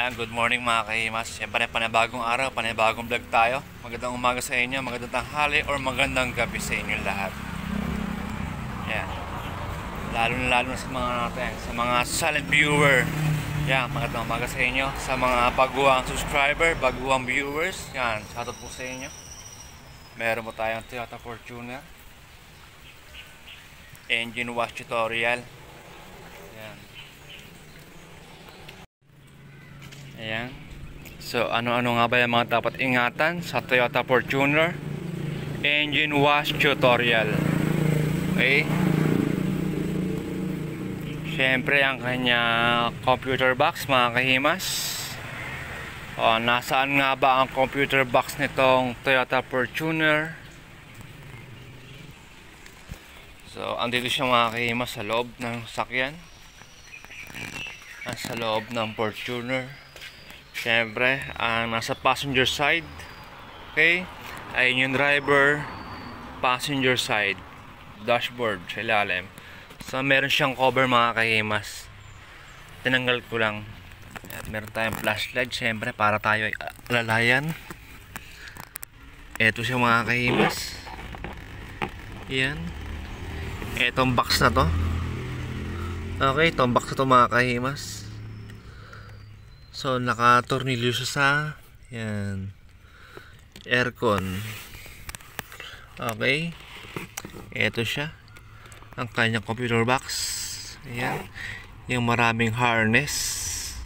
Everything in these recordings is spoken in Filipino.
Ayan, good morning mga kahimas. Siyempre, panibagong araw, panibagong vlog tayo. Magandang umaga sa inyo, magandang tanghali, or magandang gabi sa inyo lahat. Ayan. Lalo na sa mga natin, sa mga silent viewer. Ayan, magandang umaga sa inyo. Sa mga baguang subscriber, baguang viewers. Ayan, shoutout po sa inyo. Meron po tayong Toyota Fortuner engine wash tutorial. Ayan. Ayan. So, ano-ano nga ba yung mga dapat ingatan sa Toyota Fortuner engine wash tutorial? Okay. Siyempre, ang kanya computer box, mga kahimas. Nasaan nga ba ang computer box nitong Toyota Fortuner? So, andito siya mga kahimas sa loob ng sakyan. Sa loob ng Fortuner. Siyempre, nasa passenger side. Okay? Ayun yung driver, passenger side, dashboard sa ilalim. So, meron siyang cover mga kahimas. Tinanggal ko lang. At meron tayong flashlight, siyempre, para tayo alalayan. Ito siya mga kahimas. Yan. Etong box na to. Okay, itong box na to mga kahimas. So, naka-tornilyo siya sa yan, aircon. Okay. Ito siya, ang kanyang computer box. Ayan. Yung maraming harness.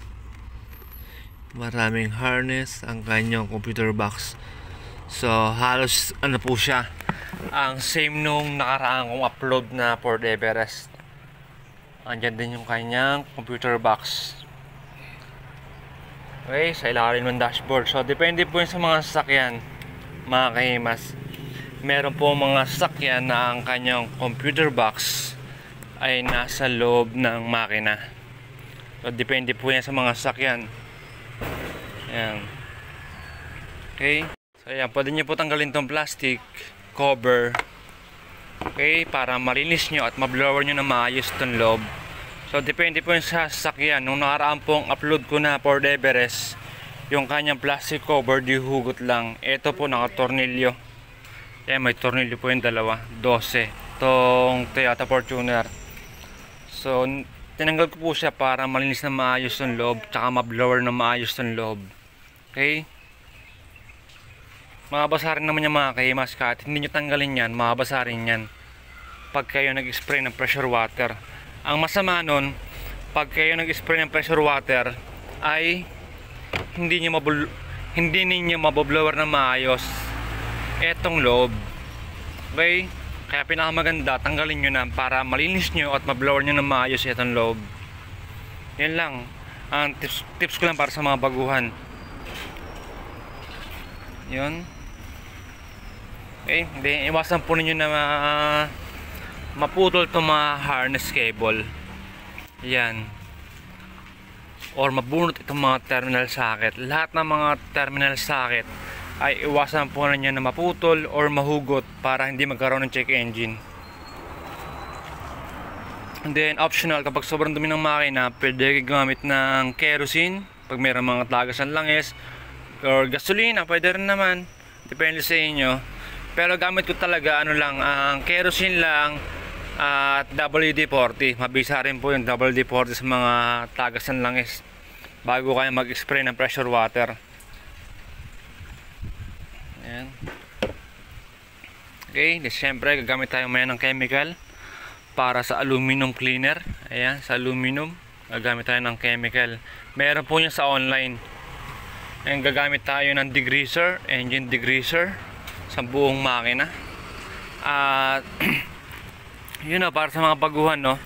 Maraming harness ang kanyang computer box. So, halos ano po siya, ang same nung nakaraang kong upload na Ford Everest. Andyan din yung kanyang computer box. Okay, sa ilalim ng dashboard. So, depende po yun sa mga sasakyan, mga kahimas. Meron po mga sasakyan na ang kanyang computer box ay nasa loob ng makina. So, depende po yan sa mga sasakyan. Ayan. Okay. So, ayan. Pwede nyo po tanggalin tong plastic cover. Okay, para malinis nyo at mablower nyo na maayos itong loob. So, depende po yung sa sasakyan. Nung nakaraan pong upload ko na Ford Everest, yung kanyang plastic cover, di hugot lang. Ito po, naka-tornilyo. Kaya may tornilyo po yung dalawa. 12. Itong Toyota Fortuner. So, tinanggal ko po siya para malinis na maayos yung loob, tsaka mablower na maayos yung loob. Okay? Mababasa rin naman yung mga kahimas. Kahit hindi nyo tanggalin yan, mababasa rin yan pag kayo nag-spray ng pressure water. Ang masama nun, pag kayo nag-spray ng pressure water, ay hindi ninyo maboblower na maayos etong loob. Okay? Kaya pinakamaganda, tanggalin nyo na para malinis nyo at mablower nyo na maayos etong loob. Yan lang. Ang tips ko lang para sa mga baguhan. Yun. Okay? Hindi, iwasan po ninyo na maputol itong mga harness cable. Yan. Or mabunot itong mga terminal socket. Lahat ng mga terminal socket ay iwasan po ninyo na maputol or mahugot para hindi magkaroon ng check engine. And then optional, kapag sobrang dumi ng makina, pwede gamit ng kerosene pag mayroong mga tagasan langis, or gasolina, pwede rin naman, depende sa inyo. Pero gamit ko talaga ano lang, ang kerosene lang at WD-40. Mabisa rin po yung WD-40 sa mga tagasan langis bago kayo mag-spray ng pressure water. Ayan. Okay, siyempre gagamit tayo maya ng chemical para sa aluminum cleaner. Ayan, sa aluminum gagamit tayo ng chemical. Meron po niya sa online. Ayan, gagamit tayo ng degreaser, engine degreaser sa buong makina. At yun na, para sa mga baguhan, no,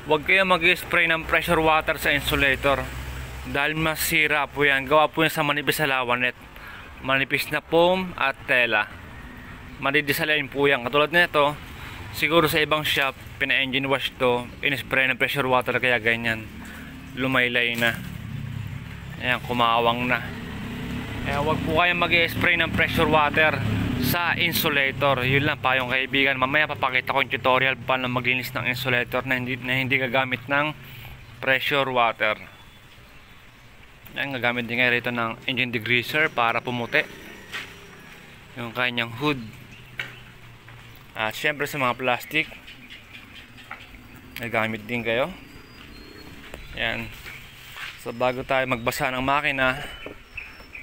huwag kayo mag-spray ng pressure water sa insulator dahil masira po yan. Gawa po yan sa manipis na lawanet, manipis na foam at tela. Madidisalain po yan. Katulad nito, siguro sa ibang shop pina-engine wash to, in-spray ng pressure water, kaya ganyan lumaylay na. Ayan, kumawang na. Huwag po kayong mag-spray ng pressure water sa insulator. Yun lang pa yung kaibigan. Mamaya papakita ko yung tutorial paano maglinis ng insulator na hindi gagamit ng pressure water. Yan, gagamit din kayo rito ng engine degreaser para pumuti yung kanyang hood. At syempre sa mga plastic, gagamit din kayo. Yan. So bago tayo magbasa ng makina,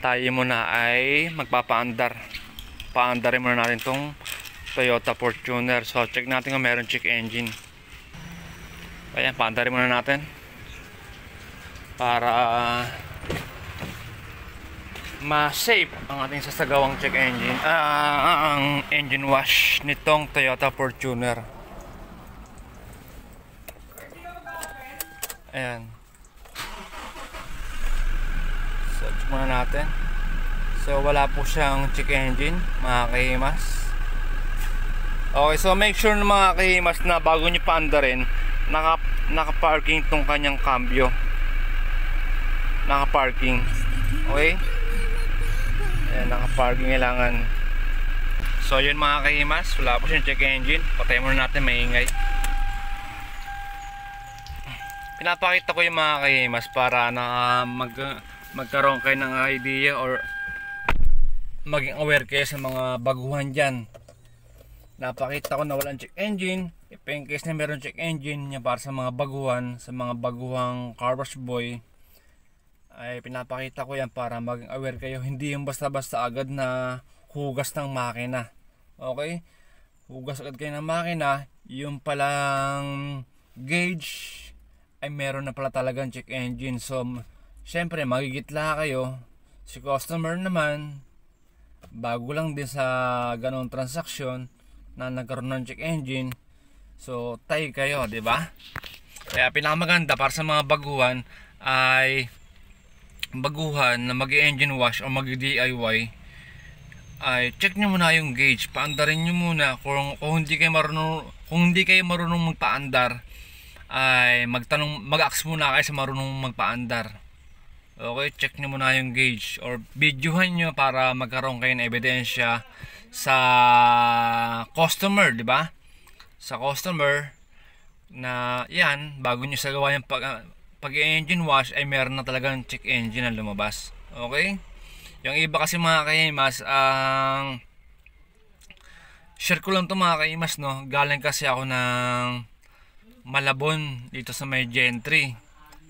tayo muna ay magpapaandar. Paandarin muna natin tong Toyota Fortuner. So check natin kung meron check engine. Ayan, paandarin muna natin para ma-safe ang ating sasagawang check engine, ang engine wash nitong Toyota Fortuner. Ayan. So check muna natin. So wala po siyang check engine, mga kahimas. Okay, so make sure na mga kahimas na bago nyo paandarin, naka-parking tong kanyang cambio. Naka-parking. Okay? Ayan, naka-parking kailangan. So yun mga kahimas, wala po siyang check engine. Patayin muna natin, maingay. Pinapakita ko yung mga kahimas para na magkaroon kayo ng idea or maging aware kayo sa mga baguhan dyan. Napakita ko na walang check engine. If in case na meron check engine niya para sa mga baguhan, sa mga baguhang car wash boy, ay pinapakita ko yan para maging aware kayo. Hindi yung basta-basta agad na hugas ng makina. Okay? Hugas agad kayo ng makina, yung palang gauge ay meron na pala talagang check engine. So syempre magigitla kayo. Si customer naman, bago lang din sa ganong transaksyon na nagkaroon ng check engine. So tay kayo, di ba? Kaya pinakamaganda para sa mga baguhan ay baguhan na mag-engine wash o mag-DIY, ay check nyo muna yung gauge. Paandarin nyo muna. Kung hindi kayo marunong magpaandar, ay mag-ask muna kayo sa marunong magpaandar. Okay, check nyo muna yung gauge or videohan nyo para magkaroon kayo ng ebidensya sa customer, di ba? Sa customer na yan, bago nyo sagawa yung pag-engine wash ay meron na talagang check engine na lumabas. Okay? Yung iba kasi mga kahimas, share ko lang to mga kahimas, no? Galing kasi ako ng Malabon dito sa may Gentry.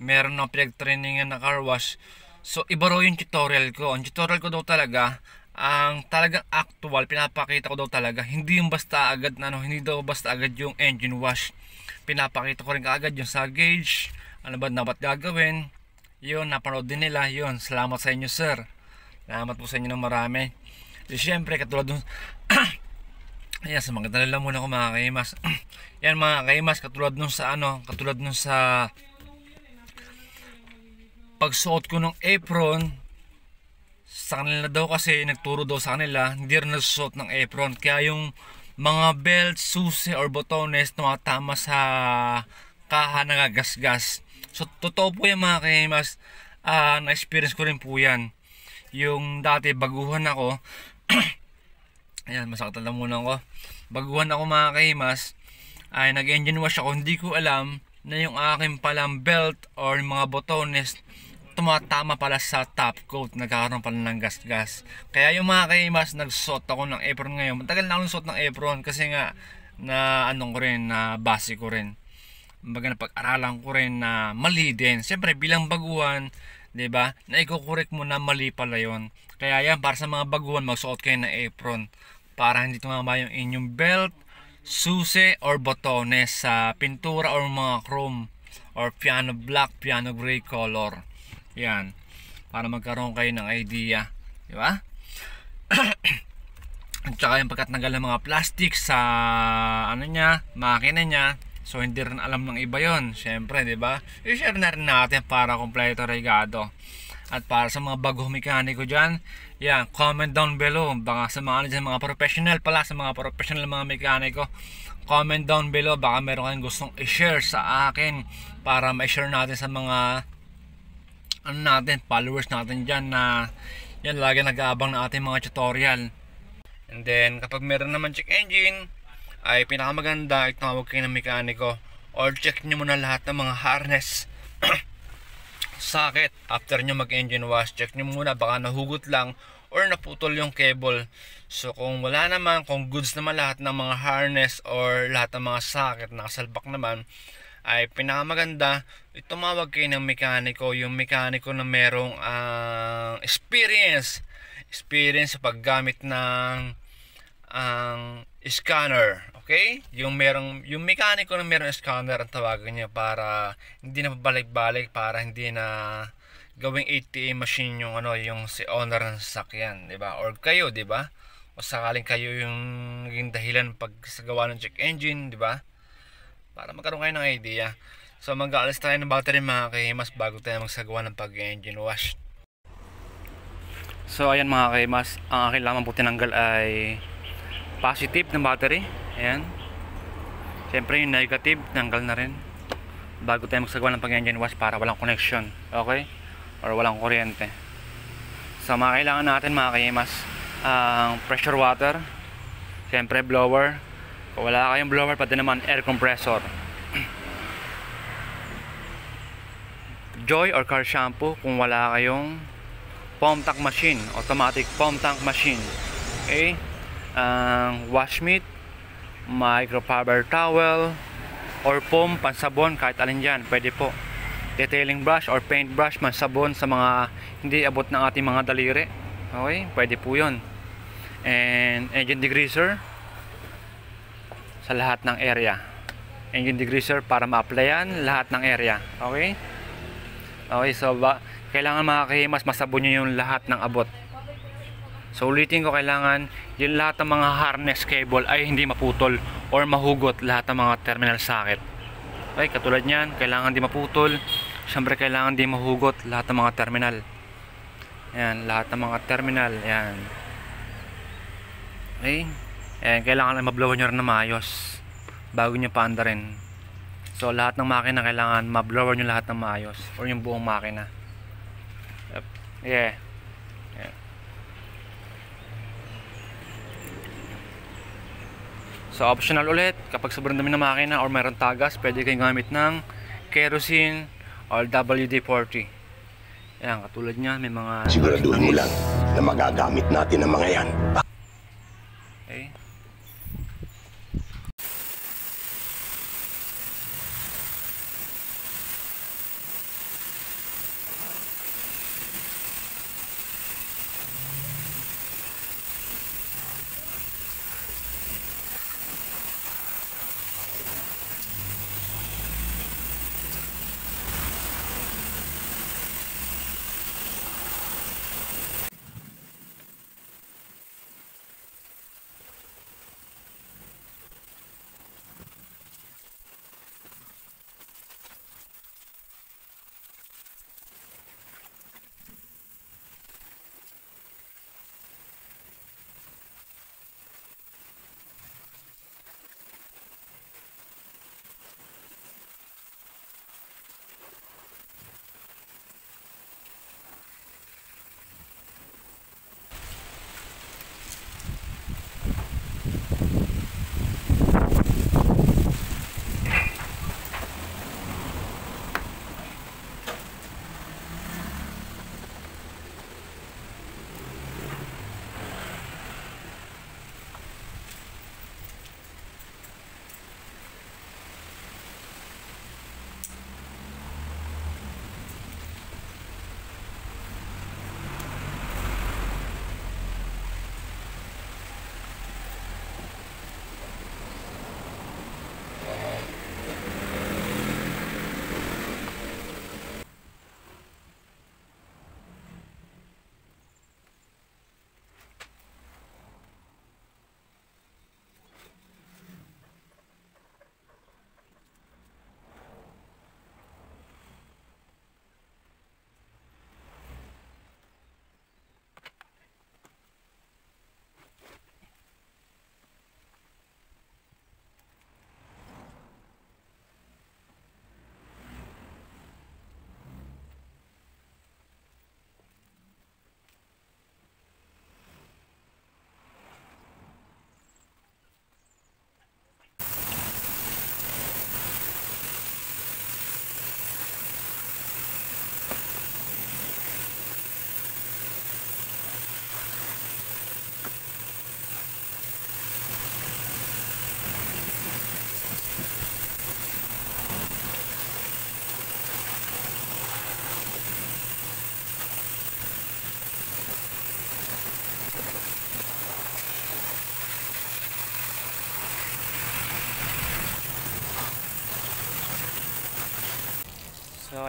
Meron na pinag-trainingan na car wash. So iba raw yung tutorial ko. Ang tutorial ko daw talaga, ang talagang actual, pinapakita ko daw talaga. Hindi yung basta agad na hindi daw basta agad yung engine wash. Pinapakita ko rin kaagad yung sa gauge. Ano ba dapat gagawin? Yun, napanood din nila. Yun, salamat sa inyo sir. Salamat po sa inyo ng marami. Di syempre, katulad dun ayan, sa mga dalala muna ko mga kahimas. Yan mga kahimas, katulad nun sa pagsuot ko ng apron. Sa kanila daw kasi, nagturo daw sa kanila, hindi rin nagsusuot ng apron. Kaya yung mga belt, susi or botones tumatama sa kaha, nagagasgas. So totoo po yan mga kahimas. Na-experience ko rin po yan. Yung dati baguhan ako ayan, masakit lang muna ako. Baguhan ako mga kahimas, ay nag-engine wash ako. Hindi ko alam na yung aking palang belt or mga botones tumatama pala sa top coat, nagkakaroon pala ng gas-gas. Kaya yung mga kahimas, nagsuot ako ng apron ngayon. Matagal na akong nagsuot ng apron kasi nga na anong ko rin, na base ko rin. Kumbaga napag-aralan ko rin na mali din. Siyempre bilang baguhan, 'di ba? Na i-correct mo na mali pala 'yon. Kaya yan, para sa mga baguhan, magsuot kayo ng apron para hindi tumama yung inyong belt, susi or botones sa pintura or mga chrome or piano black, piano gray color. Yan, para magkaroon kayo ng idea, 'di ba? At saka yung pagkatanggal ng mga plastic sa makina niya. So hindi rin alam ng iba yon. Siyempre, di ba? I-share na rin natin para kompleto regado. At para sa mga bagong mekaniko dyan, yan, comment down below. Baka sa mga professional pala, sa mga professional mga mekaniko, comment down below. Baka meron kayong gustong i-share sa akin para ma-share natin sa mga followers natin dyan na yan, lagi nag-aabang na ating mga tutorial. And then, kapag meron naman check engine, ay pinakamaganda, itawag kayo ng mekaniko or check nyo muna lahat ng mga harness socket. After nyo mag-engine wash, check nyo muna, baka nahugot lang or naputol yung cable. So kung wala naman, kung goods naman lahat ng mga harness or lahat ng mga socket nakasalpak naman, ay pinakamaganda tumawag kayo ng mekaniko, yung mekaniko na merong experience sa paggamit ng scanner. Okay? Yung mekaniko na merong scanner ang tawagan niya, para hindi na pabalik-balik, para hindi na gawing ATM machine yung yung si owner ng sasakyan, 'di ba? Or kayo, 'di ba? O sakaling kayo yung naging dahilan pag sa gawa ng check engine, 'di ba? Para magkaroon kayo ng idea. So mag-aalis tayo ng battery mga kahimas bago tayo magsagawa ng pag-engine wash. So ayan mga kahimas, ang akin lamang po tinanggal ay positive ng battery. Ayan. Siyempre yung negative tanggal na rin bago tayo magsagawa ng pag-engine wash para walang connection. Okay? Or walang kuryente. So mga kailangan natin mga kahimas, ang pressure water, siyempre blower. Kung wala kayong blower, pwede naman air compressor. Joy or car shampoo kung wala kayong foam tank machine, automatic foam tank machine. Okay? Wash mitt, microfiber towel, or foam pansabon, kahit alin dyan, pwede po. Detailing brush or paint brush, pansabon sa mga hindi abot ng ating mga daliri. Okay? Pwede po yun. And engine degreaser sa lahat ng area. Engine degreaser para ma-applyan lahat ng area. Okay? Okay, so kailangan mga kahimas masabon nyo yung lahat ng abot. So ulitin ko, kailangan yung lahat ng mga harness cable ay hindi maputol or mahugot lahat ng mga terminal socket. Okay, katulad nyan, kailangan di maputol. Siyempre kailangan di mahugot lahat ng mga terminal. Ayan, lahat ng mga terminal. Ayan. Okay. Ayan, kailangan lang mablower nyo rin na maayos bago nyo paandarin. So lahat ng makina kailangan mablower nyo lahat ng maayos, or yung buong makina. Yep. Yeah. Yeah. So optional ulit, kapag sobrang dami ng makina or mayroong tagas, pwede kayong gamit ng kerosene or WD-40. Ayan, katulad nya, may mga siguraduhin mo lang na magagamit natin ang mga yan. Okay.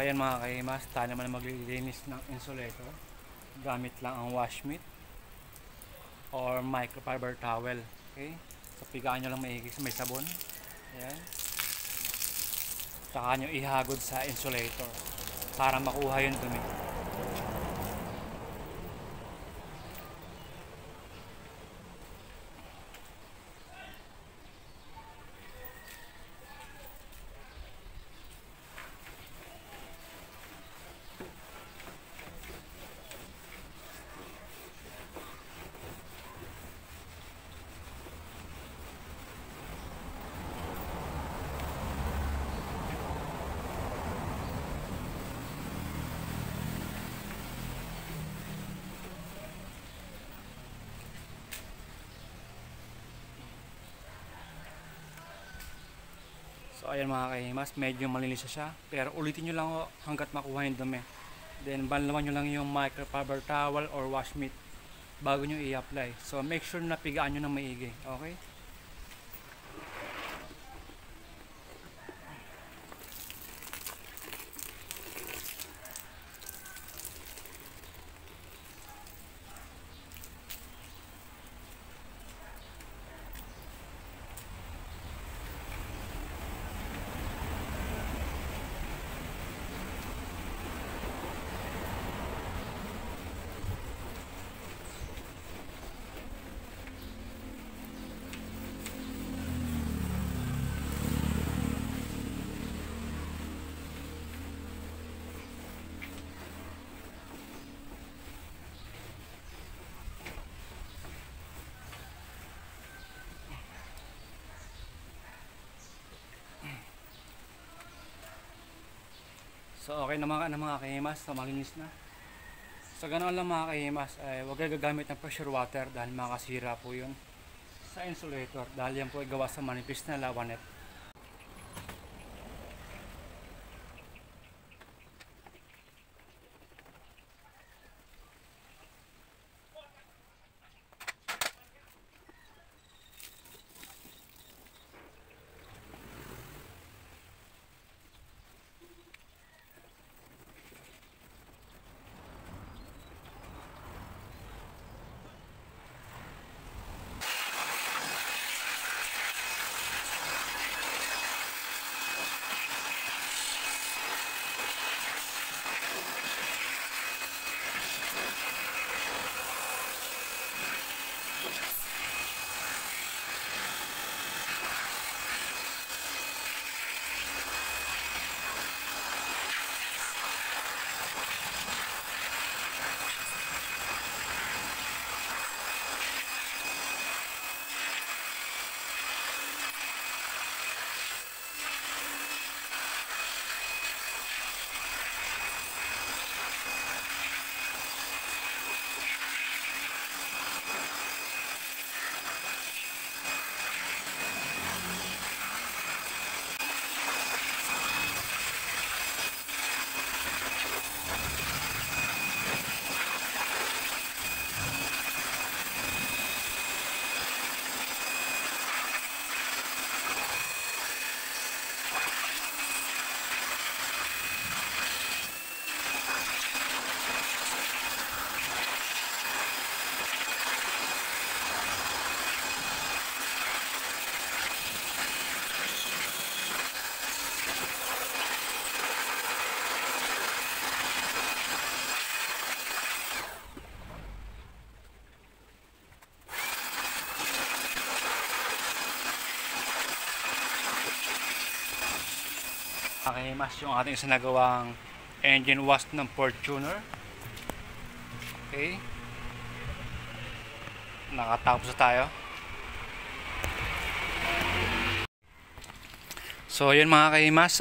ayan mga kahimas, tayo naman maglilinis ng insulator gamit lang ang wash mitt or microfiber towel. Okay, so pigaan nyo lang maigi sa may sabon. Ayan, saka nyo ihagod sa insulator para makuha yung dumi. So ayan mga kahimas, medyo malinis siya, pero ulitin nyo lang hanggat makuha yung dumi. Then banlawan nyo lang yung microfiber towel or wash mitt bago nyo i-apply. So make sure na pigaan nyo ng maigi. Okay? So okay na mga kahimas, so malinis na. So ganoon lang mga kahimas, huwag kayo gagamit ng pressure water dahil makasira po yun sa insulator dahil yan po ay gawa sa manipis na lawanet. Kahimas, yung ating sinagawang engine wash ng Fortuner. Okay, nakatapos na tayo. So yun mga kahimas,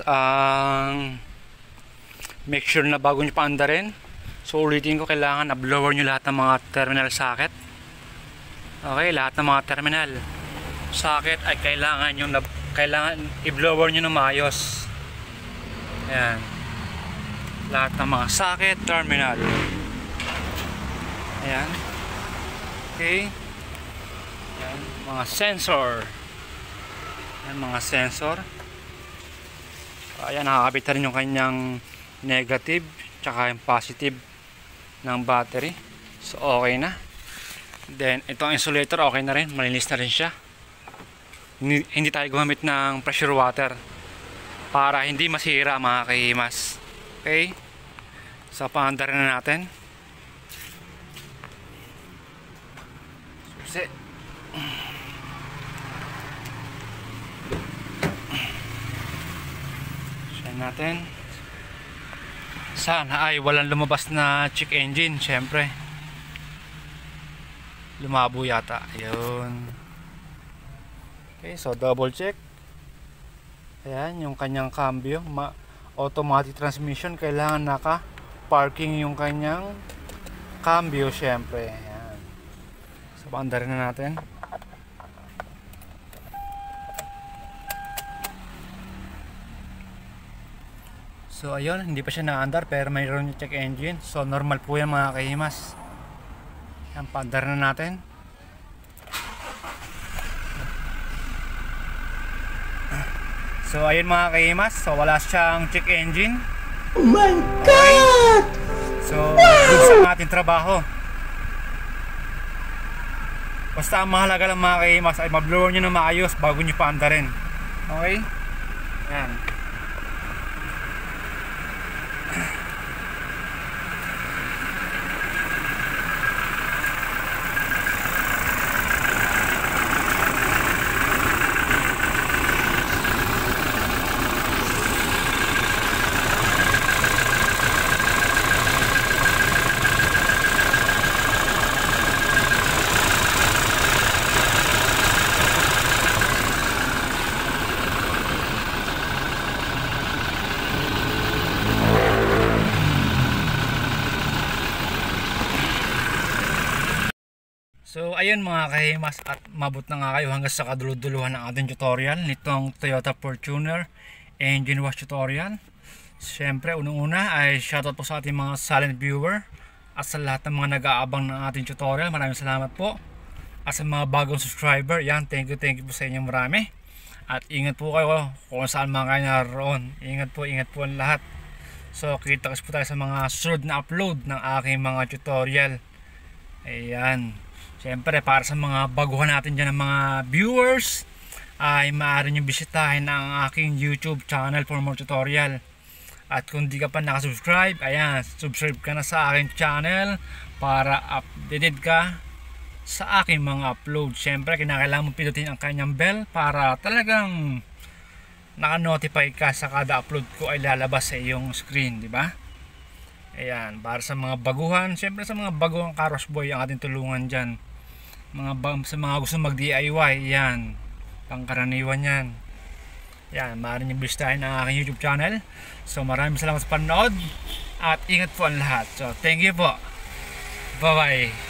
make sure na bago nyo paandarin, so ulitin ko, kailangan na-blower nyo lahat ng mga terminal socket. Okay, lahat ng mga terminal socket ay kailangan i-blower nyo ng maayos. Ayan, lahat ng mga socket, terminal. Ayan. Okay. Ayan, mga sensor. Ayan, mga sensor. Ayan, nakakabit na rin yung kanyang negative tsaka yung positive ng battery. So okay na. Then itong insulator okay na rin, malinis na rin siya. Hindi tayo gumamit ng pressure water para hindi masira mga kahimas. Okay, so paandar na natin. Susi. Siya natin. Sana ay walang lumabas na check engine. Syempre lumabo yata. Ayun. Okay, so double check. Ayan, yung kanyang cambio, automatic transmission, kailangan naka parking yung kanyang cambio syempre. Ayan. So paandarin na natin. So ayun, hindi pa siya naandar pero mayroon yung check engine. So normal po yan mga kahimas. Ayan, paandar na natin. So ayun mga kahimas, so wala siyang check engine. Oh my God! So good sa ating trabaho. Basta ang mahalaga lang mga kahimas ay ma-blower nyo na maayos bago nyo paandarin. Okay? Ayan. So ayun mga kahimas, at mabot na nga kayo hanggang sa kaduluduluhan ng ating tutorial nitong Toyota Fortuner engine wash tutorial. Siyempre unang-una ay shoutout po sa ating mga silent viewer at sa lahat ng mga nag-aabang ng ating tutorial. Maraming salamat po. At sa mga bagong subscriber, yan, thank you po sa inyo marami. At ingat po kayo kung saan mga kayo naroon. Ingat po ang lahat. So kita po tayo sa mga susunod na upload ng aking mga tutorial. Ayan. Siyempre para sa mga baguhan natin dyan ng mga viewers, ay maaari nyo bisitahin ang aking YouTube channel for more tutorial. At kung di ka pa nakasubscribe, ayan, subscribe ka na sa aking channel para updated ka sa aking mga upload. Siyempre kinakailangan mo pindutin ang kanyang bell para talagang naka-notify ka sa kada upload ko ay lalabas sa iyong screen, di ba? Ayan, para sa mga baguhan, siyempre sa mga baguhang Karos Boy ang ating tulungan dyan. Sa mga gusto mag-DIY, yan, pangkaraniwan yan. Yan, maaari nyo bisitahin ang aking YouTube channel. So maraming salamat sa panood at ingat po ang lahat. So thank you po. Bye bye.